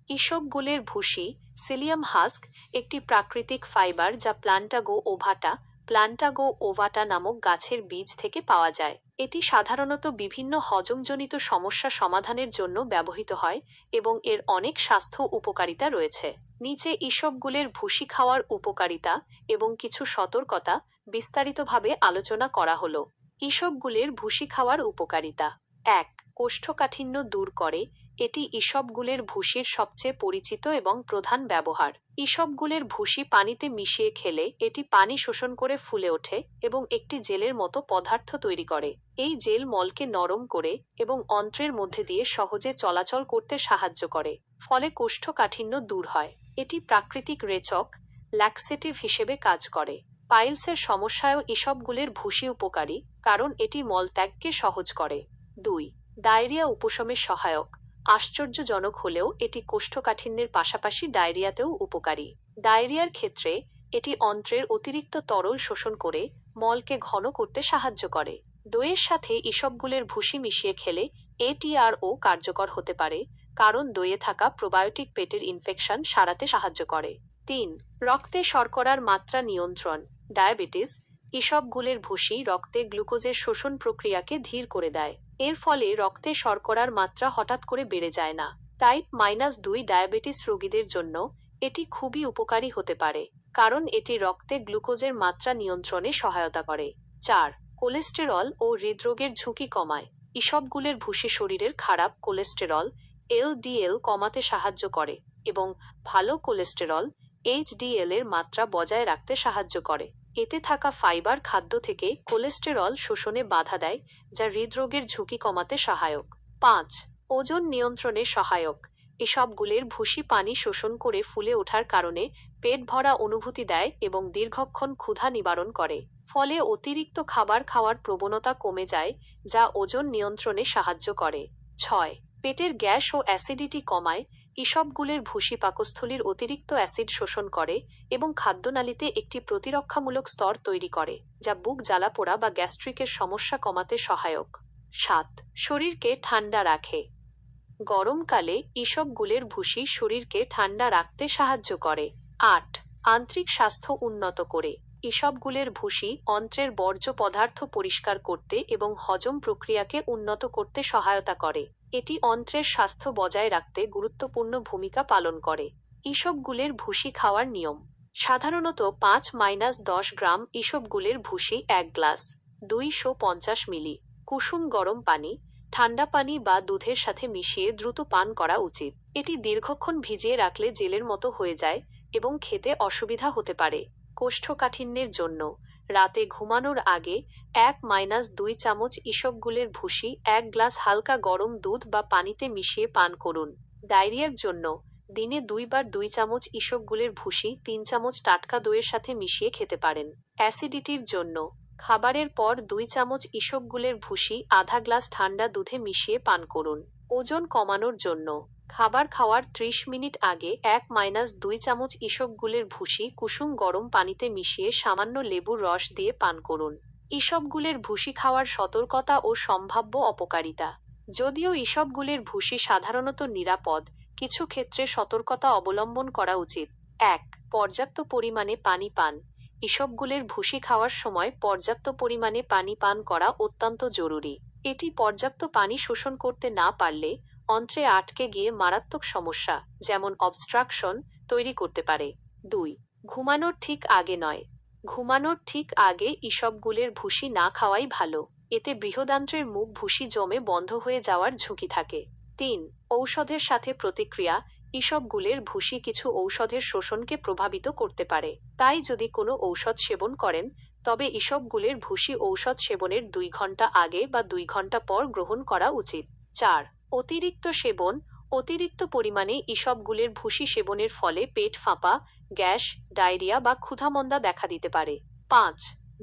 ইসবগুলের ভুসি cilium husk একটি প্রাকৃতিক ফাইবার যা প্লান্টাগো ওভাটা নামক গাছের বীজ থেকে পাওয়া যায়। এটি সাধারণত বিভিন্ন হজমজনিত সমস্যা সমাধানের জন্য ব্যবহৃত হয় এবং এর অনেক স্বাস্থ্য উপকারিতা রয়েছে। নিচে ইসবগুলের ভুসি খাওয়ার উপকারিতা এবং কিছু সতর্কতা বিস্তারিতভাবে আলোচনা করা হলো। ইসবগুলের ভুসি খাওয়ার উপকারিতা। ১. কোষ্ঠকাঠিন্য দূর করে। এটি ইসবগুলের ভুসির সবচেয়ে পরিচিত এবং প্রধান ব্যবহার। ইসবগুলের ভুসি পানিতে মিশিয়ে খেলে এটি পানি শোষণ করে ফুলে ওঠে এবং একটি জেলের মতো পদার্থ তৈরি করে। এই জেল মলকে নরম করে এবং অন্ত্রের মধ্যে দিয়ে সহজে চলাচল করতে সাহায্য করে, ফলে কোষ্ঠকাঠিন্য দূর হয়। এটি প্রাকৃতিক রেচক ল্যাক্সেটিভ হিসেবে কাজ করে। পাইলসের সমস্যায়ও ইসবগুলের ভুসি উপকারী, কারণ এটি মলত্যাগকে সহজ করে। ২. ডায়রিয়া উপশমে সহায়ক। আশ্চর্যজনক হলেও এটি কোষ্ঠকাঠিন্যের পাশাপাশি ডায়রিয়াতেও উপকারী। ডায়রিয়ার ক্ষেত্রে এটি অন্ত্রের অতিরিক্ত তরল শোষণ করে মলকে ঘন করতে সাহায্য করে। দইয়ের সাথে ইসবগুলের ভুসি মিশিয়ে খেলে এটিআরও কার্যকর হতে পারে, কারণ দইয়ে থাকা প্রোবায়োটিক পেটের ইনফেকশন সারাতে সাহায্য করে। ৩. রক্তে শর্করার মাত্রা নিয়ন্ত্রণ। ডায়াবেটিস ইসবগুলের ভুসি রক্তে গ্লুকোজের শোষণ প্রক্রিয়াকে ধীর করে দেয়। এর ফলে রক্তে শর্করার মাত্রা হঠাৎ করে বেড়ে যায় না। টাইপ 2 ডায়াবেটিস রোগীদের জন্য এটি খুবই উপকারী হতে পারে, কারণ এটি রক্তে গ্লুকোজের মাত্রা নিয়ন্ত্রণে সহায়তা করে। ৪. কোলেস্টেরল ও হৃদরোগের ঝুঁকি কমায়। ইসবগুলের ভুসি শরীরের খারাপ কোলেস্টেরল এলডিএল কমাতে সাহায্য করে এবং ভালো কোলেস্টেরল এইচডিএল এর মাত্রা বজায় রাখতে সাহায্য করে। এতে থাকা ফাইবার খাদ্য থেকে কোলেস্টেরল শোষণে বাধা দেয়, যা হৃদরোগের ঝুঁকি কমাতে সহায়ক। ৫. ওজন নিয়ন্ত্রণে সহায়ক। ইসবগুলের ভুসি পানি শোষণ করে ফুলে ওঠার কারণে পেট ভরা অনুভূতি দেয় এবং দীর্ঘক্ষণ ক্ষুধা নিবারণ করে, ফলে অতিরিক্ত খাবার খাওয়ার প্রবণতা কমে যায়, যা ওজন নিয়ন্ত্রণে সাহায্য করে। ৬. পেটের গ্যাস ও অ্যাসিডিটি কমায়। ইসবগুলের ভুসি পাকস্থলীর অতিরিক্ত অ্যাসিড শোষণ করে এবং খাদ্যনালীতে একটি প্রতিরক্ষামূলক স্তর তৈরি করে, যা বুক জ্বালাপোড়া বা গ্যাস্ট্রিকের সমস্যা কমাতে সহায়ক। ৭. শরীরকে ঠান্ডা রাখে। গরমকালে ইসবগুলের ভুসি শরীরকে ঠান্ডা রাখতে সাহায্য করে। ৮. আন্ত্রিক স্বাস্থ্য উন্নত করে। ইসবগুলের ভুসি অন্ত্রের বর্জ্য পদার্থ পরিষ্কার করতে এবং হজম প্রক্রিয়াকে উন্নত করতে সহায়তা করে। এটি অন্ত্রের স্বাস্থ্য বজায় রাখতে গুরুত্বপূর্ণ ভূমিকা পালন করে। ইসবগুলের ভুসি খাওয়ার নিয়ম। সাধারণত 5-10 গ্রাম ইসবগুলের ভুসি 1 গ্লাস 250 মিলি কুসুম গরম পানি, ঠান্ডা পানি বা দুধের সাথে মিশিয়ে দ্রুত পান করা উচিত। এটি দীর্ঘক্ষণ ভিজিয়ে রাখলে জেলের মতো হয়ে যায় এবং খেতে অসুবিধা হতে পারে। কোষ্ঠকাঠিন্যের জন্য রাতে ঘুমানোর আগে 1-2 চামচ ইসবগুলের ভুসি 1 গ্লাস হালকা গরম দুধ বা পানিতে মিশিয়ে পান করুন। ডায়রিয়ার জন্য দিনে 2 বার 2 চামচ ইসবগুলের ভুসি 3 চামচ টাটকা দইয়ের সাথে মিশিয়ে খেতে পারেন। অ্যাসিডিটির জন্য খাবারের পর 2 চামচ ইসবগুলের ভুসি আধা গ্লাস ঠান্ডা দুধে মিশিয়ে পান করুন। ওজন কমানোর জন্য খাবার খাওয়ার 30 মিনিট আগে 1-2 চামচ ইসবগুলের ভুসি কুসুম গরম পানিতে মিশিয়ে সামান্য লেবুর রস দিয়ে পান করুন। ইসবগুলের ভুসি খাওয়ার সতর্কতা ও সম্ভাব্য অপকারিতা। যদিও ইসবগুলের ভুসি সাধারণত নিরাপদ, কিছু ক্ষেত্রে সতর্কতা অবলম্বন করা উচিত। ১. পর্যাপ্ত পরিমাণে পানি পান। ইসবগুলের ভুসি খাওয়ার সময় পর্যাপ্ত পরিমাণে পানি পান করা অত্যন্ত জরুরি। এটি পর্যাপ্ত পানি শোষণ করতে না পারলে অন্ত্রে আটকে গিয়ে মারাত্মক সমস্যা, যেমন অবস্ট্রাকশন, তৈরি করতে পারে। ২. ঘুমানোর ঠিক আগে নয়। ঘুমানোর ঠিক আগে ইসবগুলের ভুসি না খাওয়াই ভালো। এতে বৃহদান্ত্রের মুখ ভুসি জমে বন্ধ হয়ে যাওয়ার ঝুঁকি থাকে। ৩. ঔষধের সাথে প্রতিক্রিয়া। ইসবগুলের ভুসি কিছু ঔষধের শোষণকে প্রভাবিত করতে পারে। তাই যদি কোনো ঔষধ সেবন করেন, তবে ইসবগুলের ভুসি ঔষধ সেবনের 2 ঘন্টা আগে বা 2 ঘন্টা পর গ্রহণ করা উচিত। ৪. অতিরিক্ত সেবন। অতিরিক্ত পরিমাণে ইসবগুলের ভুসি সেবনের ফলে পেট ফাঁপা, গ্যাস, ডায়রিয়া বা ক্ষুধামন্দা দেখা দিতে পারে। ৫.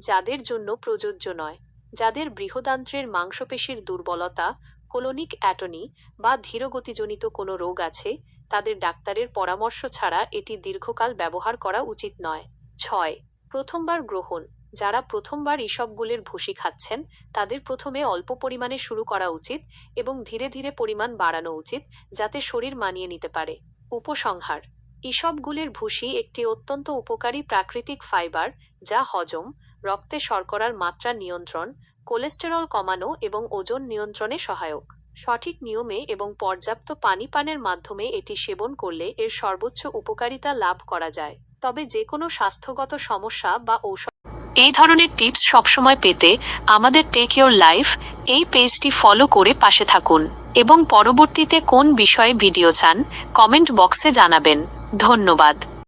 যাদের জন্য প্রযোজ্য নয়। যাদের বৃহদান্ত্রের মাংসপেশির দুর্বলতা, কোলোনিক অ্যাটনি বা ধীরগতিজনিত কোনো রোগ আছে, তাদের ডাক্তারের পরামর্শ ছাড়া এটি দীর্ঘকাল ব্যবহার করা উচিত নয়। ৬. প্রথমবার গ্রহণ। যারা প্রথমবার ইসবগুলের ভুসি খাচ্ছেন, তাদের প্রথমে অল্প পরিমাণে শুরু করা উচিত এবং ধীরে ধীরে পরিমাণ বাড়ানো উচিত, যাতে শরীর মানিয়ে নিতে পারে। উপসংহার: ইসবগুলের ভুসি একটি অত্যন্ত উপকারী প্রাকৃতিক ফাইবার, যা হজম, রক্তে শর্করার মাত্রা নিয়ন্ত্রণ, কোলেস্টেরল কমানো এবং ওজন নিয়ন্ত্রণে সহায়ক। সঠিক নিয়মে এবং পর্যাপ্ত পানি পানের মাধ্যমে এটি সেবন করলে এর সর্বোচ্চ উপকারিতা লাভ করা যায়। তবে যে কোনো স্বাস্থ্যগত সমস্যা বা ঔষধ এই ধরনের টিপস সবসময় পেতে আমাদের টেক ইওর লাইফ এই পেজটি ফলো করে পাশে থাকুন এবং পরবর্তীতে কোন বিষয়ে ভিডিও চান কমেন্ট বক্সে জানাবেন। ধন্যবাদ।